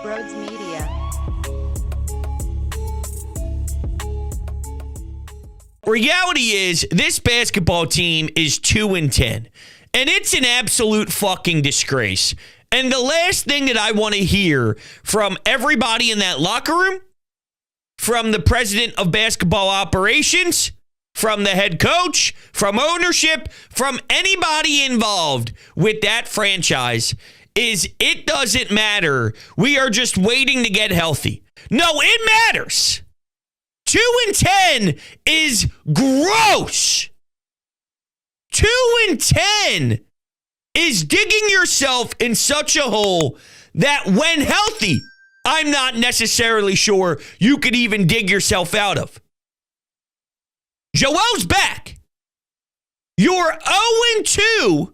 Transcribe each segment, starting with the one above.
Brodes Media. Reality is, this basketball team is 2-10, and it's an absolute fucking disgrace. And the last thing that I want to hear from everybody in that locker room, from the president of basketball operations, from the head coach, from ownership, from anybody involved with that franchise, is it doesn't matter. We are just waiting to get healthy. No, it matters. 2-10 is gross. 2-10 is digging yourself in such a hole that when healthy, I'm not necessarily sure you could even dig yourself out of. Joel's back. You're 0-2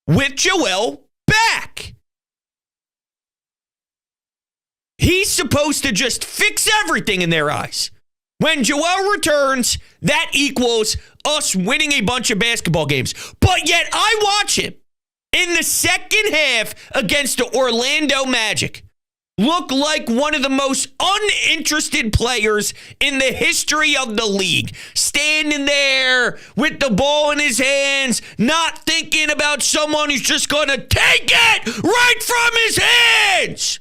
with Joel back. He's supposed to just fix everything in their eyes. When Joel returns, that equals us winning a bunch of basketball games. But yet I watch him in the second half against the Orlando Magic look like one of the most uninterested players in the history of the league. Standing there with the ball in his hands, not thinking about someone who's just going to take it right from his hands.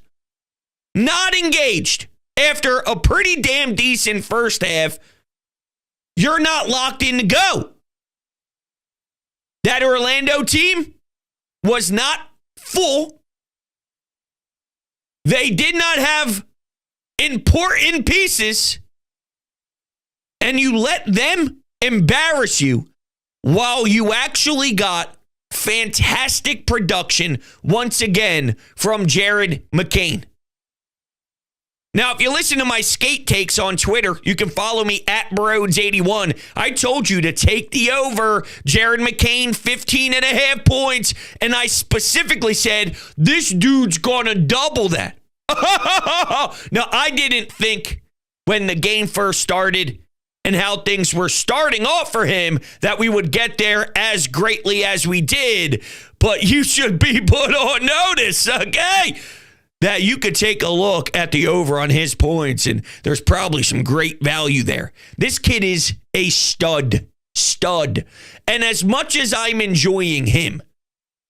Not engaged. After a pretty damn decent first half, you're not locked in to go. That Orlando team was not full. They did not have important pieces, and you let them embarrass you while you actually got fantastic production once again from Jared McCain. Now, if you listen to my skate takes on Twitter, you can follow me at Brodes81. I told you to take the over. Jared McCain, 15 and a half points. And I specifically said, this dude's going to double that. Now, I didn't think when the game first started and how things were starting off for him that we would get there as greatly as we did. But you should be put on notice, okay? That you could take a look at the over on his points, and there's probably some great value there. This kid is a stud. And as much as I'm enjoying him,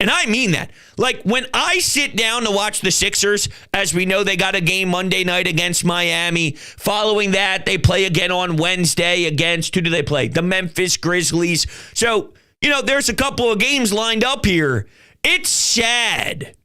and I mean that, like when I sit down to watch the Sixers, as we know they got a game Monday night against Miami. Following that, they play again on Wednesday against, who do they play? The Memphis Grizzlies. So, there's a couple of games lined up here. It's sad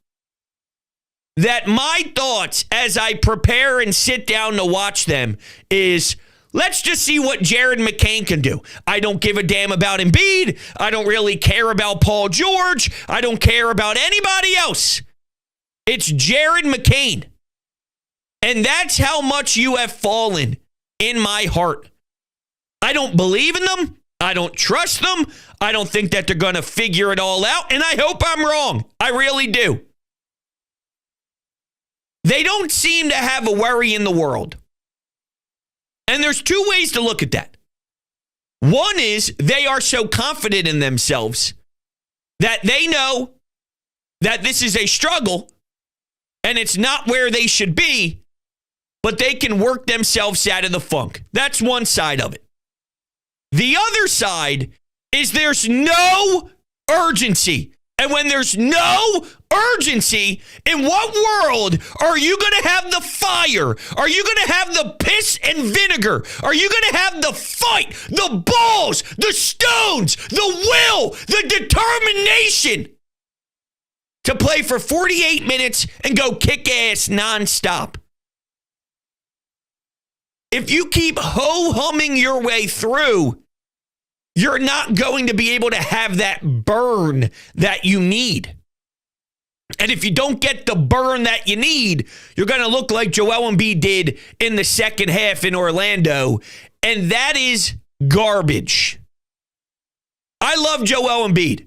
that my thoughts as I prepare and sit down to watch them is, let's just see what Jared McCain can do. I don't give a damn about Embiid. I don't really care about Paul George. I don't care about anybody else. It's Jared McCain. And that's how much you have fallen in my heart. I don't believe in them. I don't trust them. I don't think that they're going to figure it all out. And I hope I'm wrong. I really do. They don't seem to have a worry in the world. And there's two ways to look at that. One is they are so confident in themselves that they know that this is a struggle and it's not where they should be, but they can work themselves out of the funk. That's one side of it. The other side is there's no urgency. And when there's no urgency, in what world are you going to have the fire? Are you going to have the piss and vinegar? Are you going to have the fight, the balls, the stones, the will, the determination to play for 48 minutes and go kick ass nonstop? If you keep ho-humming your way through, you're not going to be able to have that burn that you need. And if you don't get the burn that you need, you're going to look like Joel Embiid did in the second half in Orlando. And that is garbage. I love Joel Embiid.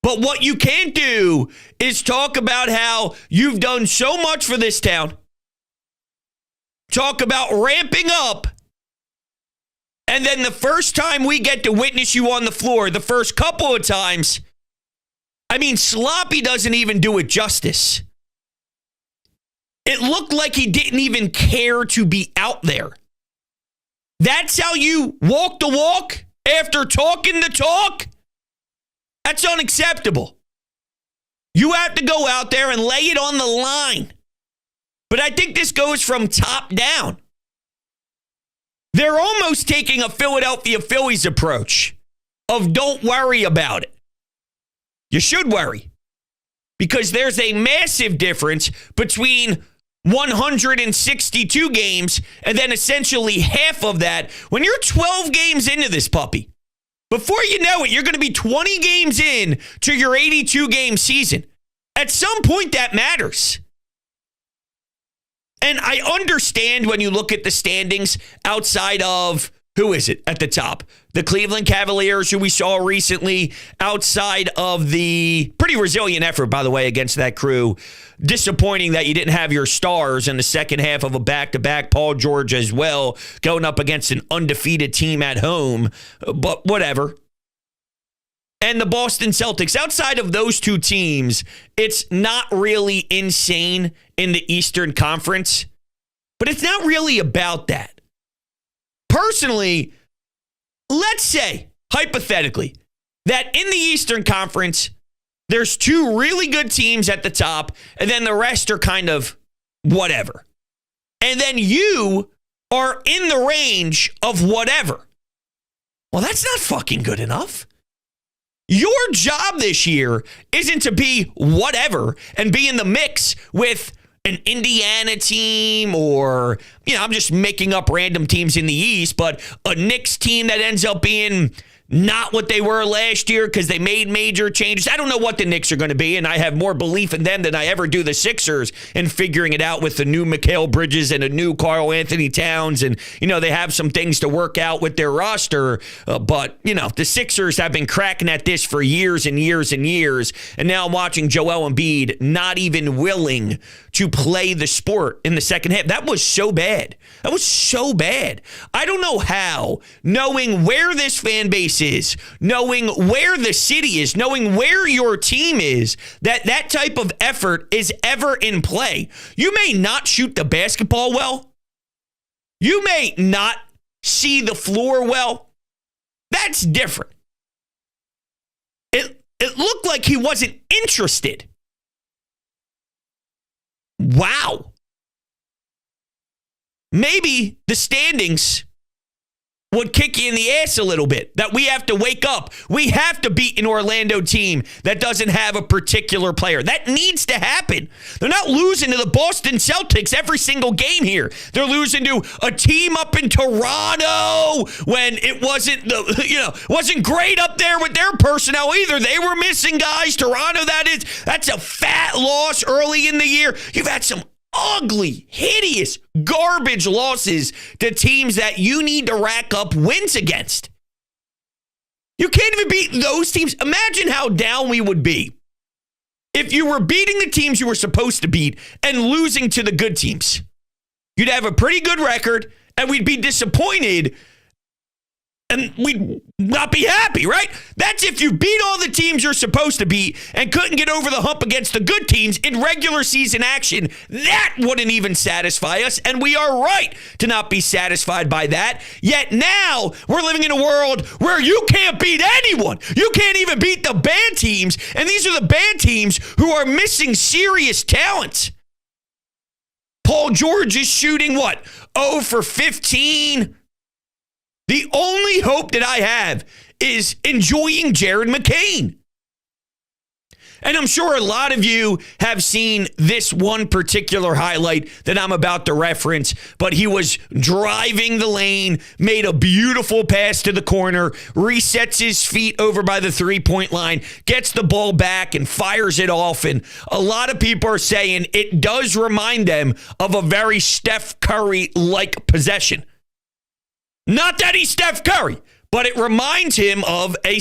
But what you can't do is talk about how you've done so much for this town. Talk about ramping up. And then the first time we get to witness you on the floor, the first couple of times, I mean, sloppy doesn't even do it justice. It looked like he didn't even care to be out there. That's how you walk the walk after talking the talk? That's unacceptable. You have to go out there and lay it on the line. But I think this goes from top down. They're almost taking a Philadelphia Phillies approach of don't worry about it. You should worry. Because there's a massive difference between 162 games and then essentially half of that when you're 12 games into this puppy. Before you know it, you're going to be 20 games in to your 82-game season. At some point, that matters. And I understand when you look at the standings outside of, who is it at the top? The Cleveland Cavaliers, who we saw recently, outside of the pretty resilient effort, by the way, against that crew. Disappointing that you didn't have your stars in the second half of a back-to-back. Paul George as well, going up against an undefeated team at home. But whatever. And the Boston Celtics, outside of those two teams, it's not really insane in the Eastern Conference. But it's not really about that. Personally, let's say, hypothetically, that in the Eastern Conference, there's two really good teams at the top, and then the rest are kind of whatever. And then you are in the range of whatever. Well, that's not fucking good enough. Your job this year isn't to be whatever and be in the mix with an Indiana team or, I'm just making up random teams in the East, but a Knicks team that ends up being not what they were last year because they made major changes. I don't know what the Knicks are going to be, and I have more belief in them than I ever do the Sixers in figuring it out with the new Mikal Bridges and a new Karl Anthony Towns. And, they have some things to work out with their roster. But, the Sixers have been cracking at this for years and years and years. And now I'm watching Joel Embiid not even willing to play the sport in the second half. That was so bad. That was so bad. I don't know how, knowing where this fan base is, knowing where the city is, knowing where your team is, that type of effort is ever in play. You may not shoot the basketball well. You may not see the floor well. That's different. It looked like he wasn't interested. Wow. Maybe the standings would kick you in the ass a little bit, that we have to wake up. We have to beat an Orlando team that doesn't have a particular player. That needs to happen. They're not losing to the Boston Celtics every single game here. They're losing to a team up in Toronto when it wasn't great up there with their personnel either. They were missing guys. Toronto, that's a fat loss early in the year. You've had some ugly, hideous, garbage losses to teams that you need to rack up wins against. You can't even beat those teams. Imagine how down we would be if you were beating the teams you were supposed to beat and losing to the good teams. You'd have a pretty good record, and we'd be disappointed, and we'd not be happy, right? That's if you beat all the teams you're supposed to beat and couldn't get over the hump against the good teams in regular season action. That wouldn't even satisfy us, and we are right to not be satisfied by that. Yet now we're living in a world where you can't beat anyone. You can't even beat the bad teams, and these are the bad teams who are missing serious talent. Paul George is shooting, 0 for 15? The only hope that I have is enjoying Jared McCain. And I'm sure a lot of you have seen this one particular highlight that I'm about to reference, but he was driving the lane, made a beautiful pass to the corner, resets his feet over by the three-point line, gets the ball back and fires it off. And a lot of people are saying it does remind them of a very Steph Curry-like possession. Not that he's Steph Curry, but it reminds him of a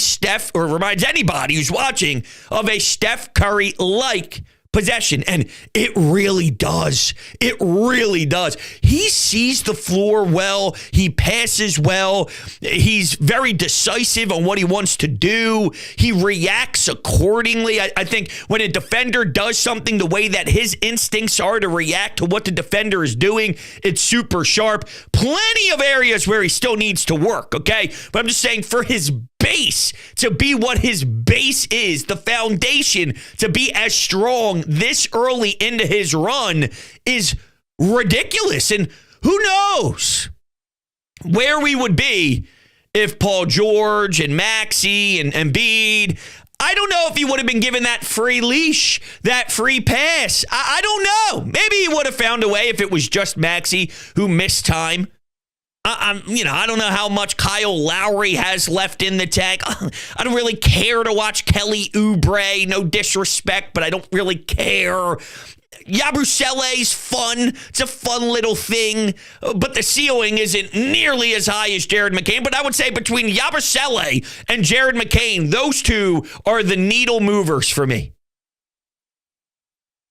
reminds anybody who's watching of a Steph Curry-like possession, and it really does. It really does. He sees the floor well. He passes well. He's very decisive on what he wants to do. He reacts accordingly. I think when a defender does something the way that his instincts are to react to what the defender is doing, it's super sharp. Plenty of areas where he still needs to work, okay? But I'm just saying, for his base to be what his base is, the foundation to be as strong this early into his run is ridiculous. And who knows where we would be if Paul George and Maxey and Embiid, I don't know if he would have been given that free leash, that free pass. I don't know. Maybe he would have found a way if it was just Maxey who missed time. I don't know how much Kyle Lowry has left in the tank. I don't really care to watch Kelly Oubre. No disrespect, but I don't really care. Yabusele's fun. It's a fun little thing, but the ceiling isn't nearly as high as Jared McCain. But I would say between Yabusele and Jared McCain, those two are the needle movers for me.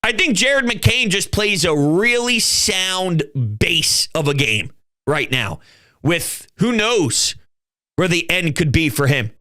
I think Jared McCain just plays a really sound base of a game right now, with who knows where the end could be for him.